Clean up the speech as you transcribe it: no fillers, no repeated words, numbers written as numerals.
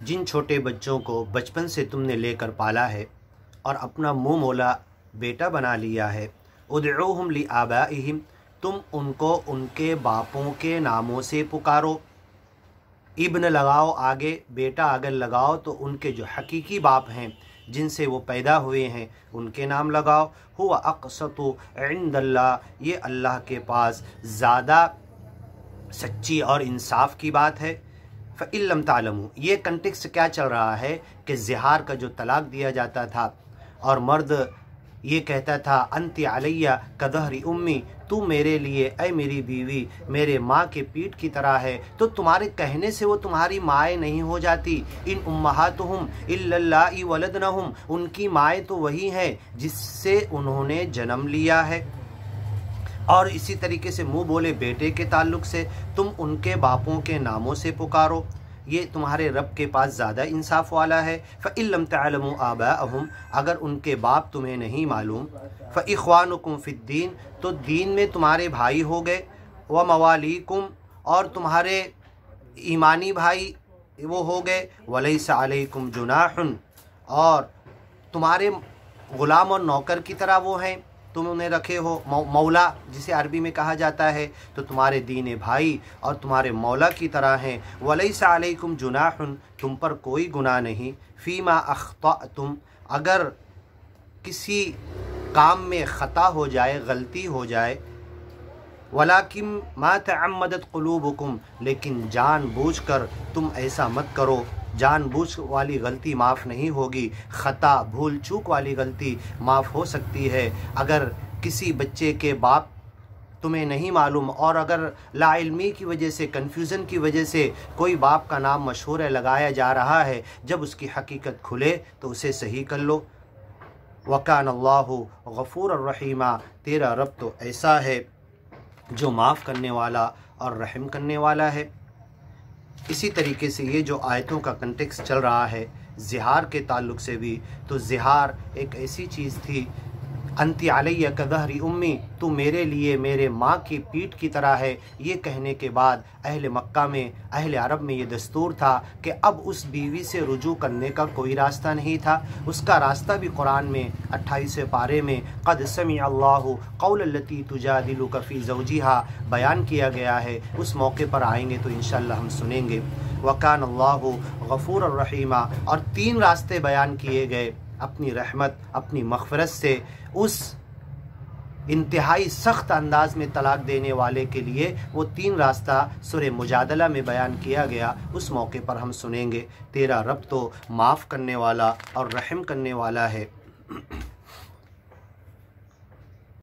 जिन छोटे बच्चों को बचपन से तुमने लेकर पाला है और अपना मुँह मोला बेटा बना लिया है, उदऊहुम लिआबाइहिम, तुम उनको उनके बापों के नामों से पुकारो। इब्न लगाओ आगे, बेटा अगर लगाओ तो उनके जो हकीकी बाप हैं जिनसे वो पैदा हुए हैं उनके नाम लगाओ। हुवा अक़सतु इंदल्लाह, ये अल्लाह के पास ज़्यादा सच्ची और इंसाफ की बात है। फ़इल्लम तालमू, ये कंटेक्स्ट क्या चल रहा है कि ज़िहार का जो तलाक दिया जाता था और मर्द ये कहता था अंति अलैया कदहरी उम्मी, तू मेरे लिए ऐ मेरी बीवी मेरे माँ के पीठ की तरह है, तो तुम्हारे कहने से वो तुम्हारी माएँ नहीं हो जाती। इन उम्महातुहुम इल्लल्लाहि वलदनहुम, उनकी माएँ तो वही हैं जिससे उन्होंने जन्म लिया है। और इसी तरीके से मुँह बोले बेटे के ताल्लुक़ से तुम उनके बापों के नामों से पुकारो, ये तुम्हारे रब के पास ज़्यादा इंसाफ वाला है। फ़इल्लम तअलमू आबाअहुम, अगर उनके बाप तुम्हें नहीं मालूम, फ़इख्वानुकुम फ़िद्दीन, तो दीन में तुम्हारे भाई हो गए, व मवालीकुम, और तुम्हारे ईमानी भाई वो हो गए, वलैसा अलैकुम जुनाहुन, और तुम्हारे ग़ुलाम और नौकर की तरह वो हैं, तुम उन्हें रखे हो, मौला जिसे अरबी में कहा जाता है, तो तुम्हारे दीन भाई और तुम्हारे मौला की तरह हैं। वलैसा अलैकुम जुनाहुन, तुम पर कोई गुनाह नहीं। फ़ीमा अख्तअतुम, अगर किसी काम में ख़ता हो जाए, गलती हो जाए, वलाकिन मा तअम्मदत क़ुलूबुकुम, लेकिन जानबूझकर तुम ऐसा मत करो। जानबूझ वाली गलती माफ़ नहीं होगी, ख़ता भूल चूक वाली गलती माफ़ हो सकती है। अगर किसी बच्चे के बाप तुम्हें नहीं मालूम और अगर लाइल्मी की वजह से, कन्फ्यूज़न की वजह से कोई बाप का नाम मशहूर है, लगाया जा रहा है, जब उसकी हकीकत खुले तो उसे सही कर लो। वकान अल्लाहु गफ़ूर रहीमा, तेरा रब तो ऐसा है जो माफ़ करने वाला और रहम करने वाला है। इसी तरीके से ये जो आयतों का कंटेक्स्ट चल रहा है ज़िहार के ताल्लुक़ से भी, तो ज़िहार एक ऐसी चीज़ थी, अंति अलैया कदहरी उम्मी, तू मेरे लिए मेरे माँ की पीठ की तरह है। ये कहने के बाद अहले मक्का में, अहले अरब में ये दस्तूर था कि अब उस बीवी से रुजू करने का कोई रास्ता नहीं था। उसका रास्ता भी कुरान में 28वें पारे में क़द समी अल्लाहु क़ौलल्लती तुजादिलुका फ़ी ज़ौजिहा बयान किया गया है। उस मौके पर आएंगे तो इंशाअल्लाह हम सुनेंगे। वकान अल्लाहु गफ़ूर रहीमा, और 3 रास्ते बयान किए गए अपनी रहमत, अपनी मग़फ़िरत से उस इंतहाई सख्त अंदाज में तलाक देने वाले के लिए। वो 3 रास्ता सूरह मुजादला में बयान किया गया, उस मौके पर हम सुनेंगे। तेरा रब तो माफ़ करने वाला और रहम करने वाला है।